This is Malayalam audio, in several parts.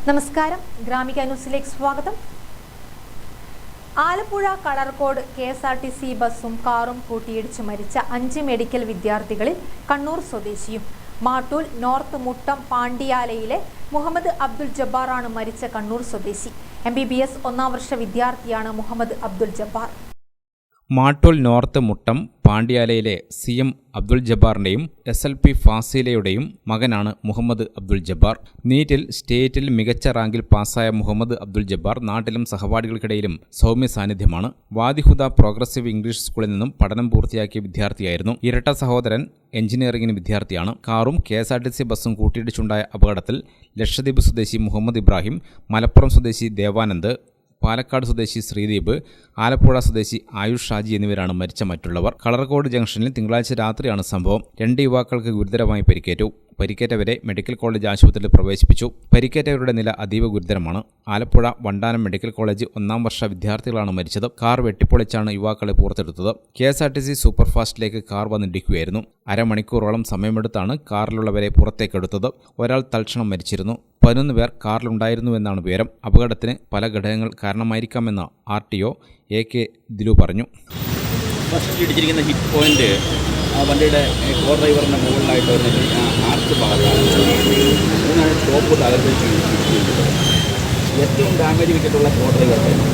നമസ്കാരം, ഗ്രാമിക ന്യൂസിലേക്ക് സ്വാഗതം. ആലപ്പുഴ കളർകോട് KSRTC ബസും കാറും കൂട്ടിയിടിച്ച് മരിച്ച 5 മെഡിക്കൽ വിദ്യാർത്ഥികളിൽ കണ്ണൂർ സ്വദേശിയും മാട്ടൂൽ നോർത്ത് മുട്ടം പാണ്ടിയാലയിലെ മുഹമ്മദ് അബ്ദുൽ ജബ്ബാറാണ് മരിച്ച കണ്ണൂർ സ്വദേശി. MBBS 1ാം വർഷ വിദ്യാർത്ഥിയാണ് മുഹമ്മദ് അബ്ദുൽ ജബ്ബാർ. മാട്ടൂൽ നോർത്ത് മുട്ടം പാണ്ടിയാലയിലെ CM അബ്ദുൽ ജബ്ബാറിൻ്റെയും SLP ഫാസിലയുടെയും മകനാണ് മുഹമ്മദ് അബ്ദുൽ ജബ്ബാർ. നീറ്റിൽ സ്റ്റേറ്റിൽ മികച്ച റാങ്കിൽ പാസ്സായ മുഹമ്മദ് അബ്ദുൽ ജബ്ബാർ നാട്ടിലും സഹപാഠികൾക്കിടയിലും സൗമ്യ സാന്നിധ്യമാണ്. വാദിഹുദ പ്രോഗ്രസീവ് ഇംഗ്ലീഷ് സ്കൂളിൽ നിന്നും പഠനം പൂർത്തിയാക്കിയ വിദ്യാർത്ഥിയായിരുന്നു. ഇരട്ട സഹോദരൻ എഞ്ചിനീയറിംഗിന് വിദ്യാർത്ഥിയാണ്. കാറും KSRTC ബസ്സും കൂട്ടിയിടിച്ചുണ്ടായ അപകടത്തിൽ ലക്ഷദ്വീപ് സ്വദേശി മുഹമ്മദ് ഇബ്രാഹിം, മലപ്പുറം സ്വദേശി ദേവാനന്ദ്, പാലക്കാട് സ്വദേശി ശ്രീദീപ്, ആലപ്പുഴ സ്വദേശി ആയുഷ് ഷാജി എന്നിവരാണ് മരിച്ച മറ്റുള്ളവർ. കളർകോട് ജംഗ്ഷനിൽ തിങ്കളാഴ്ച രാത്രിയാണ് സംഭവം. 2 യുവാക്കൾക്ക് ഗുരുതരമായി പരിക്കേറ്റു. പരിക്കേറ്റവരെ മെഡിക്കൽ കോളേജ് ആശുപത്രിയിൽ പ്രവേശിപ്പിച്ചു. പരിക്കേറ്റവരുടെ നില അതീവ ഗുരുതരമാണ്. ആലപ്പുഴ വണ്ടാനം മെഡിക്കൽ കോളേജ് 1ാം വർഷ വിദ്യാർത്ഥികളാണ് മരിച്ചത്. കാർ വെട്ടിപ്പൊളിച്ചാണ് യുവാക്കളെ പുറത്തെടുത്തത്. KSRTC സൂപ്പർഫാസ്റ്റിലേക്ക് car വന്നിടിക്കുകയായിരുന്നു. അരമണിക്കൂറോളം സമയമെടുത്താണ് കാറിലുള്ളവരെ പുറത്തേക്കെടുത്തത്. ഒരാൾ തൽക്ഷണം മരിച്ചിരുന്നു. 11 പേർ കാറിലുണ്ടായിരുന്നുവെന്നാണ് വിവരം. അപകടത്തിന് പല ഘടകങ്ങൾ കാരണമായിരിക്കാമെന്ന് RTO AK ദിലു പറഞ്ഞു. ഫസ്റ്റ് ഇടിച്ചിരിക്കുന്ന ഹിറ്റ് പോയിന്റ് ആ വണ്ടിയുടെ കോ ഡ്രൈവറിൻ്റെ മുകളിലായിട്ട് വരുന്ന ആർച്ച് ഭാഗത്താണ്. അതിനാണ് ടോപ്പ് തകർത്ത് ഏറ്റവും ഡാമേജ് കിട്ടിയിട്ടുള്ള കോ ഡ്രൈവറായിരുന്നു.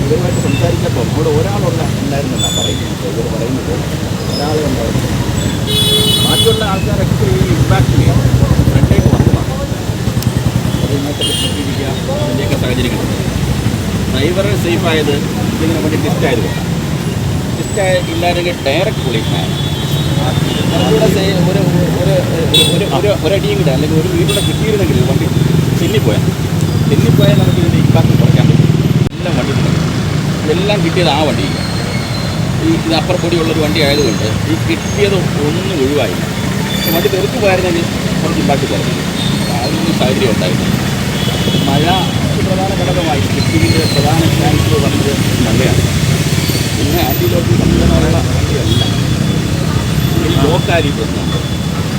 ഇവരുമായിട്ട് സംസാരിച്ചപ്പം അവിടെ ഉണ്ടായിരുന്നില്ല പറയുന്നത്. ഇവർ പറയുന്നത് ഒരാളെ ഉണ്ടായിരുന്നു. ബാക്കിയുള്ള ആൾക്കാരൊക്കെ ഈ ഇമ്പാക്റ്റിൽ ഫ്രണ്ടേക്ക് വന്നതാണ്. അത് ഇന്നത്തെ ശ്രദ്ധിക്കുക അതിൻ്റെയൊക്കെ സാഹചര്യങ്ങളുണ്ട്. ഡ്രൈവർ സേഫായത് ഇതിങ്ങനെ വേണ്ടി ടിസ്റ്റായിരുന്നു. ഇല്ലാതെങ്കിൽ ഡയറക്റ്റ് പൊളിക്കാണ് ഒരടിയും കൂടെ അല്ലെങ്കിൽ ഒരു വീട്ടിലൂടെ കിട്ടിയിരുന്നെങ്കിൽ വണ്ടി തെന്നിപ്പോയാൽ നമുക്ക് ഇതിൻ്റെ ഇമ്പാക്ട് കുറയ്ക്കാൻ പറ്റും. എല്ലാം വണ്ടി ഇതെല്ലാം കിട്ടിയത് ആ വണ്ടി. ഇത് അപ്പുറപ്പൊടിയുള്ളൊരു വണ്ടി ആയതുകൊണ്ട് ഈ കിട്ടിയത് ഒന്നും ഒഴിവായില്ല. വണ്ടി തെറുക്ക് പോയിരുന്നെങ്കിൽ കുറച്ച് ഇമ്പാക്ട് കുറഞ്ഞു. അതിനൊന്നും സാഹചര്യം ഉണ്ടായിരുന്നു. മഴ പ്രധാന ഘടകമായി കിട്ടിയതിൻ്റെ പ്രധാന ചാൻസ് വന്നത് മഴയാണ്. പിന്നെ ആൻറ്റിലോക്ക് സംവിധാനമുള്ള വണ്ടിയല്ല. ഈ ലോക്കാരി പ്രശ്നമുണ്ട്.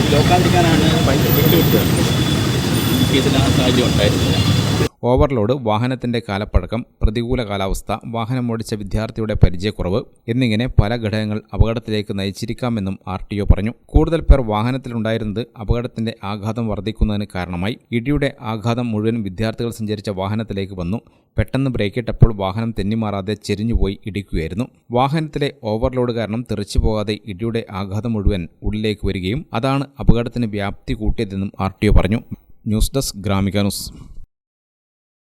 ഈ ലോക്കാതിരിക്കാനാണ് പൈസ വിട്ടുവിട്ടത്. കേസിൽ ആ സാഹചര്യം ഉണ്ടായിരുന്നില്ല. ഓവർലോഡ്, വാഹനത്തിന്റെ കാലപ്പഴക്കം, പ്രതികൂല കാലാവസ്ഥ, വാഹനമോടിച്ച വിദ്യാർത്ഥിയുടെ പരിചയക്കുറവ് എന്നിങ്ങനെ പല ഘടകങ്ങൾ അപകടത്തിലേക്ക് നയിച്ചിരിക്കാമെന്നും RTO പറഞ്ഞു. കൂടുതൽ പേർ വാഹനത്തിലുണ്ടായിരുന്നത് അപകടത്തിന്റെ ആഘാതം വർദ്ധിക്കുന്നതിന് കാരണമായി. ഇടിയുടെ ആഘാതം മുഴുവൻ വിദ്യാർത്ഥികൾ സഞ്ചരിച്ച വാഹനത്തിലേക്ക് വന്നു. പെട്ടെന്ന് ബ്രേക്കിട്ടപ്പോൾ വാഹനം തെന്നിമാറാതെ ചെരിഞ്ഞുപോയി ഇടിക്കുകയായിരുന്നു. വാഹനത്തിലെ ഓവർലോഡ് കാരണം തെറിച്ചു പോകാതെ ഇടിയുടെ ആഘാതം മുഴുവൻ ഉള്ളിലേക്ക് വരികയും അതാണ് അപകടത്തിന് വ്യാപ്തി കൂട്ടിയതെന്നും RTO പറഞ്ഞു. News desk, Gramika news.